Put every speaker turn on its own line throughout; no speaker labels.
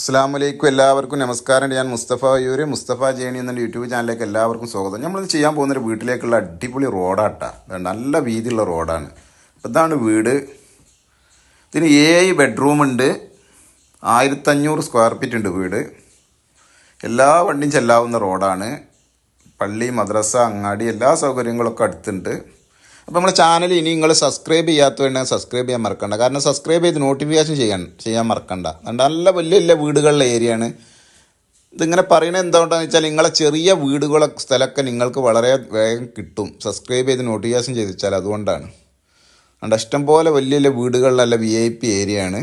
അസ്സലാമു എല്ലാവർക്കും നമസ്കാരം. ഞാൻ മുസ്തഫ ജേണി എന്ന യൂട്യൂബ് ചാനലിലേക്ക് എല്ലാവർക്കും സ്വാഗതം. നമ്മളിത് ചെയ്യാൻ പോകുന്നൊരു വീട്ടിലേക്കുള്ള അടിപൊളി റോഡാട്ടാ. നല്ല വീതിയുള്ള റോഡാണ്. അപ്പോൾ ഇതാണ് വീട്. ഇതിന് 7 ബെഡ്റൂമുണ്ട്, 1500 സ്ക്വയർ ഫീറ്റ് ഉണ്ട് വീട്. എല്ലാ വണ്ടിയും ചെല്ലാവുന്ന റോഡാണ്. പള്ളി, മദ്രസ, അങ്ങാടി എല്ലാ സൗകര്യങ്ങളൊക്കെ അടുത്തുണ്ട്. അപ്പോൾ നമ്മുടെ ചാനൽ ഇനി നിങ്ങൾ സബ്സ്ക്രൈബ് ചെയ്യാത്തതുണ്ടെങ്കിൽ സബ്സ്ക്രൈബ് ചെയ്യാൻ മറക്കണ്ട. കാരണം സബ്സ്ക്രൈബ് ചെയ്ത് നോട്ടിഫിക്കേഷൻ ചെയ്യാൻ മറക്കണ്ട. നല്ല വലിയ വലിയ വീടുകളുടെ ഏരിയയാണ്. ഇതിങ്ങനെ പറയുന്നത് എന്തുകൊണ്ടാണെന്ന് വെച്ചാൽ നിങ്ങളെ ചെറിയ വീടുകളൊക്കെ സ്ഥലമൊക്കെ നിങ്ങൾക്ക് വളരെ വേഗം കിട്ടും സബ്സ്ക്രൈബ് ചെയ്ത് നോട്ടിഫിക്കേഷൻ ചെയ്ത് വെച്ചാൽ. അതുകൊണ്ടാണ്. ഇഷ്ടംപോലെ വലിയ വലിയ വീടുകളിലല്ല VIP ഏരിയയാണ്.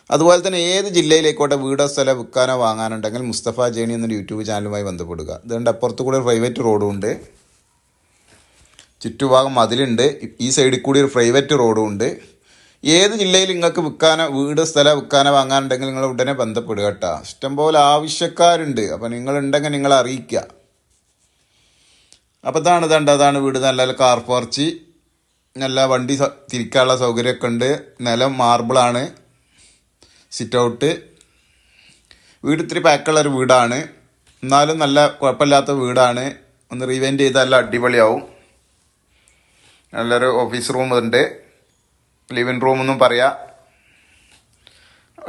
അതുപോലെ തന്നെ ഏത് ജില്ലയിലേക്കോട്ടെ വീടോ സ്ഥലം വിൽക്കാനോ വാങ്ങാനുണ്ടെങ്കിൽ മുസ്തഫ ജേണി എന്നൊരു യൂട്യൂബ് ചാനലുമായി ബന്ധപ്പെടുക. ഇതുകൊണ്ട് അപ്പുറത്ത് കൂടെ പ്രൈവറ്റ് റോഡും ഉണ്ട്, ചുറ്റുഭാഗം മതിലുണ്ട്, ഈ സൈഡിൽ കൂടി ഒരു പ്രൈവറ്റ് റോഡും ഉണ്ട്. ഏത് ജില്ലയിൽ നിങ്ങൾക്ക് വിൽക്കാനോ വീട് സ്ഥലം വിൽക്കാനോ വാങ്ങാനുണ്ടെങ്കിൽ നിങ്ങൾ ഉടനെ ബന്ധപ്പെടുക കേട്ടോ. ഇഷ്ടംപോലെ ആവശ്യക്കാരുണ്ട്. അപ്പോൾ നിങ്ങളുണ്ടെങ്കിൽ നിങ്ങളെ അറിയിക്കുക. അപ്പോൾ അതാണ് വീട്. നല്ല കാർ പോർച്ച്, നല്ല വണ്ടി തിരിക്കാനുള്ള സൗകര്യമൊക്കെ ഉണ്ട്. നിലം മാർബിളാണ്. Sit out. വീട് ഇത്തിരി പാക്കുള്ളൊരു വീടാണ്, എന്നാലും നല്ല കുഴപ്പമില്ലാത്ത വീടാണ്. ഒന്ന് റീവെൻറ്റ് ചെയ്താൽ നല്ല അടിപൊളിയാവും. നല്ലൊരു ഓഫീസ് റൂം ഉണ്ട്, ലിവിങ് റൂമെന്നും പറയാം.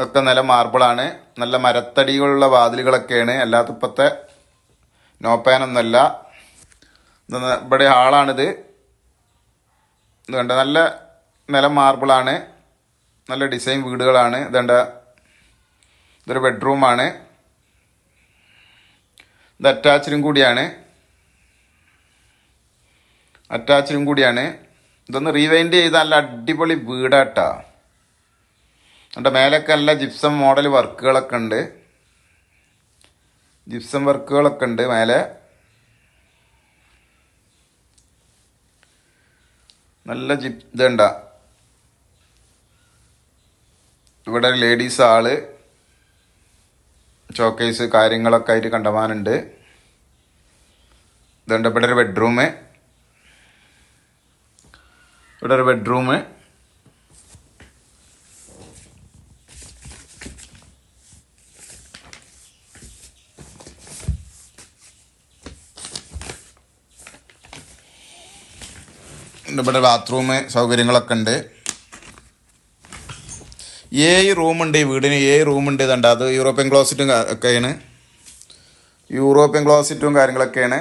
ഒക്കെ നല്ല മാർബിളാണ്. നല്ല മരത്തടികളുള്ള വാതിലുകളൊക്കെയാണ്. അല്ലാത്ത ഇപ്പോഴത്തെ നോ പാനൊന്നുമല്ല. ഇവിടെ ഹാളാണിത്. ഇതുണ്ട്, നല്ല നിലം മാർബിളാണ്. നല്ല ഡിസൈൻ വീടുകളാണ്. ഇതൊരു ബെഡ്റൂമാണ്. ഇത് അറ്റാച്ച്ഡും കൂടിയാണ്. ഇതൊന്ന് റീവൈൻഡ് ചെയ്ത് നല്ല അടിപൊളി വീടാട്ടാ. എൻ്റെ മേലൊക്കെ നല്ല ജിപ്സം മോഡൽ വർക്കുകളൊക്കെ ഉണ്ട്. മേലെ നല്ല ഇതുണ്ട. ഇവിടെ ലേഡീസ് ഹാള്, ഷോക്കേസ് കാര്യങ്ങളൊക്കെ ആയിട്ട് കണ്ടമാനുണ്ട്. ഇതുണ്ട്. ഇവിടെ ഒരു ബെഡ്റൂം. ഇവിടെ ബാത്റൂം സൗകര്യങ്ങളൊക്കെ ഉണ്ട്. 7 റൂമുണ്ട് ഈ വീടിന്. 7 റൂമുണ്ട്. ഇതുണ്ട്. അത് യൂറോപ്യൻ ക്ലോസറ്റും കാര്യങ്ങളൊക്കെയാണ്.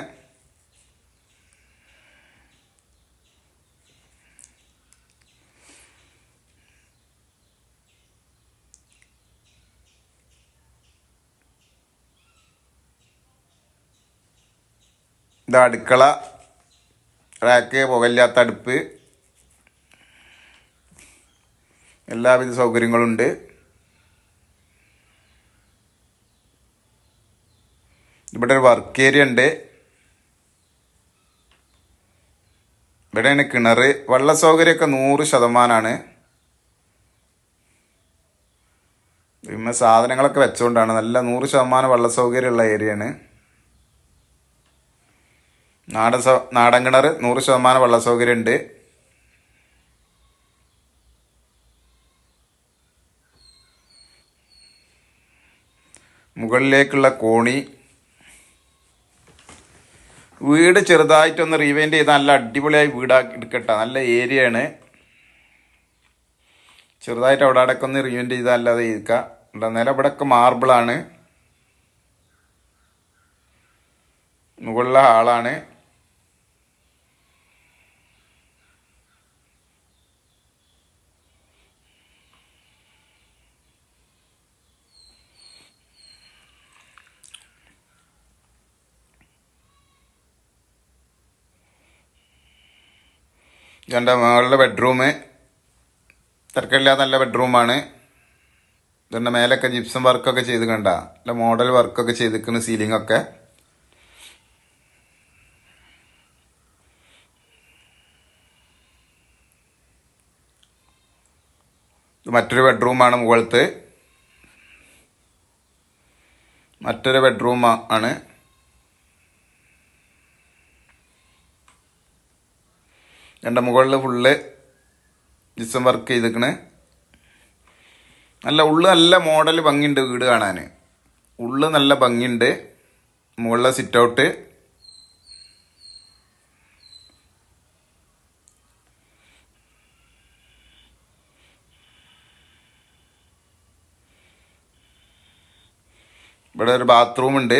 ഇത് അടുക്കള, റാക്ക്, പുകയില്ലാത്ത അടുപ്പ്, എല്ലാവിധ സൗകര്യങ്ങളുണ്ട്. ഇവിടെ ഒരു വർക്ക് ഏരിയ ഉണ്ട്. ഇവിടെയാണ് കിണർ. വെള്ള സൗകര്യമൊക്കെ 100%. പിന്നെ സാധനങ്ങളൊക്കെ വെച്ചുകൊണ്ടാണ്. നല്ല 100% വെള്ള സൗകര്യമുള്ള ഏരിയയാണ്. നാടൻ കിണർ, 100% വെള്ള സൗകര്യം ഉണ്ട്. മുകളിലേക്കുള്ള കോണി. വീട് ചെറുതായിട്ടൊന്ന് റീവൈൻഡ് ചെയ്ത് നല്ല അടിപൊളിയായി വീടാക്കി എടുക്കട്ടെ. നല്ല ഏരിയയാണ്. ചെറുതായിട്ട് അവിടെ അടക്കം ഒന്ന് റീവെൻറ്റ് ചെയ്താൽ അല്ലാതെ ഇരിക്കാം. നില ഇവിടെയൊക്കെ മാർബിളാണ്. മുകളിലെ ഹാളാണ്. എൻ്റെ മുകളിലെ ബെഡ്റൂം തിരക്കില്ലാത്ത നല്ല ബെഡ്റൂമാണ്. ഇതിൻ്റെ മേലൊക്കെ ജിപ്സം വർക്കൊക്കെ ചെയ്ത് കണ്ട നല്ല മോഡൽ വർക്കൊക്കെ ചെയ്തിരിക്കുന്നു. സീലിങ്ങൊക്കെ മറ്റൊരു ബെഡ്റൂമാണ്. മുകളിലത്തെ മറ്റൊരു ബെഡ്റൂം ആണ്. എൻ്റെ മുകളിൽ ഫുള്ള് ജിപ്സം വർക്ക് ചെയ്തിരിക്കണ്. നല്ല ഉള്ളു നല്ല മോഡൽ ഭംഗിയുണ്ട് വീട് കാണാൻ. ഉള്ളു നല്ല ഭംഗിയുണ്ട്. മുകളിലെ സിറ്റ് ഔട്ട്, ഇവിടെ ഒരു ബാത്റൂം ഉണ്ട്.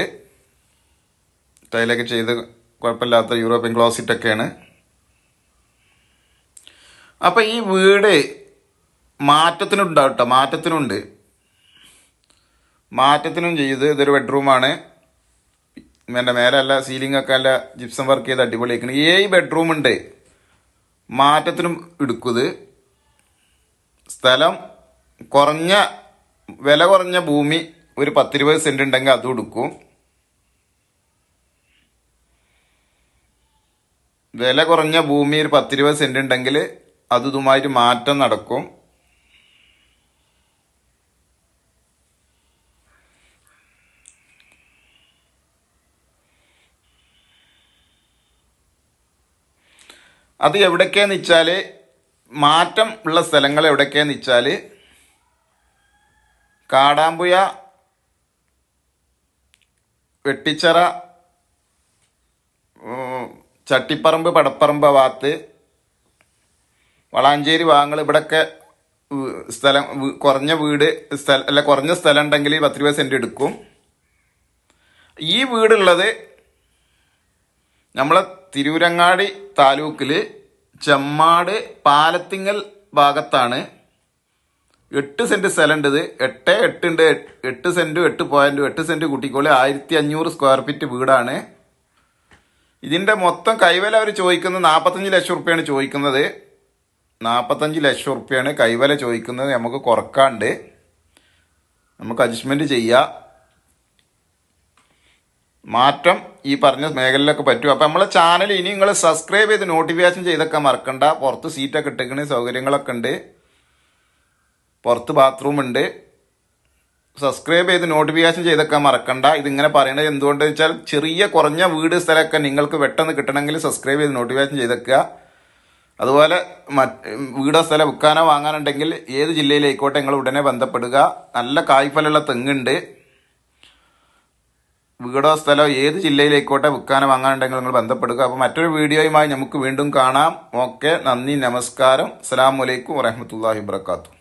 ടൈലൊക്കെ ചെയ്ത് കുഴപ്പമില്ലാത്ത യൂറോപ്യൻ ക്ലോസറ്റൊക്കെയാണ്. അപ്പം ഈ വീട് മാറ്റത്തിനുണ്ടാവും കേട്ടോ, മാറ്റത്തിനും ചെയ്ത് ഇതൊരു ബെഡ്റൂമാണ്. എൻ്റെ മേലല്ല സീലിംഗൊക്കെ നല്ല ജിപ്സം വർക്ക് ചെയ്ത് അടിപൊളിയാക്കണം. 7 ബെഡ്റൂം ഉണ്ട്. മാറ്റത്തിനും എടുക്കുന്നത്. സ്ഥലം വില കുറഞ്ഞ ഭൂമി ഒരു 10-20 സെൻറ്റ് ഉണ്ടെങ്കിൽ അതും എടുക്കും. വില കുറഞ്ഞ ഭൂമി ഒരു 10-20 സെൻറ്റ് ഉണ്ടെങ്കിൽ അതുമായിട്ട് മാറ്റം നടക്കും. അത് എവിടേക്കാന്ന് വെച്ചാൽ, മാറ്റം ഉള്ള സ്ഥലങ്ങൾ എവിടേക്കാന്ന് വെച്ചാൽ, കാടാമ്പുഴ, വെട്ടിച്ചിറ, ചട്ടിപ്പറമ്പ്, പടപ്പറമ്പ് ഭാഗത്ത്, വളാഞ്ചേരി ഭാഗങ്ങൾ, ഇവിടെയൊക്കെ സ്ഥലം കുറഞ്ഞ സ്ഥലം ഉണ്ടെങ്കിൽ 10-20 സെൻറ്റ് എടുക്കും. ഈ വീടുള്ളത് നമ്മളെ തിരൂരങ്ങാടി താലൂക്കിൽ ചെമ്മാട് പാലത്തിങ്ങൽ ഭാഗത്താണ്. 8 സെൻറ്റ് സ്ഥലമുണ്ട്. ഇത് 8 ഉണ്ട്. 8 സെൻറ്റും 8 സെൻറ്റ് കൂട്ടിക്കോളി, 1500 സ്ക്വയർ ഫീറ്റ് വീടാണ്. ഇതിൻ്റെ മൊത്തം കൈവില അവർ ചോദിക്കുന്നത് 45 ലക്ഷം റുപ്യാണ് ചോദിക്കുന്നത്. 45 ലക്ഷം റുപ്യാണ് കൈവില ചോദിക്കുന്നത്. നമുക്ക് കുറക്കാണ്ട് നമുക്ക് അഡ്ജസ്റ്റ്മെൻറ്റ് ചെയ്യാം. മാറ്റം ഈ പറഞ്ഞ മേഖലയിലൊക്കെ പറ്റും. അപ്പം നമ്മളെ ചാനൽ ഇനി നിങ്ങൾ സബ്സ്ക്രൈബ് ചെയ്ത് നോട്ടിഫിക്കേഷൻ ചെയ്തൊക്കെ മറക്കണ്ട. പുറത്ത് സീറ്റൊക്കെ ഇട്ടിക്കണ സൗകര്യങ്ങളൊക്കെ ഉണ്ട്. പുറത്ത് ബാത്റൂം ഉണ്ട്. സബ്സ്ക്രൈബ് ചെയ്ത് നോട്ടിഫിക്കേഷൻ ചെയ്തൊക്കെ മറക്കണ്ട. ഇതിങ്ങനെ പറയണത് എന്തുകൊണ്ടെന്ന് വെച്ചാൽ, ചെറിയ കുറഞ്ഞ വീട് സ്ഥലമൊക്കെ നിങ്ങൾക്ക് പെട്ടെന്ന് കിട്ടണമെങ്കിൽ സബ്സ്ക്രൈബ് ചെയ്ത് നോട്ടിഫിക്കേഷൻ ചെയ്തൊക്കുക. അതുപോലെ വീടോ സ്ഥലം വിൽക്കാനോ വാങ്ങാനുണ്ടെങ്കിൽ ഏത് ജില്ലയിലായിക്കോട്ടെ നിങ്ങൾ ഉടനെ ബന്ധപ്പെടുക. നല്ല കായ്ഫലമുള്ള തെങ്ങുണ്ട്. വീടോ സ്ഥലോ ഏത് ജില്ലയിലായിക്കോട്ടെ വിൽക്കാനോ വാങ്ങാനുണ്ടെങ്കിൽ നിങ്ങൾ ബന്ധപ്പെടുക. അപ്പോൾ മറ്റൊരു വീഡിയോയുമായി നമുക്ക് വീണ്ടും കാണാം. ഓക്കെ, നന്ദി, നമസ്കാരം. അസ്സലാമു അലൈക്കും വറഹ്മത്തുള്ളാഹി വബറകാതുഹു.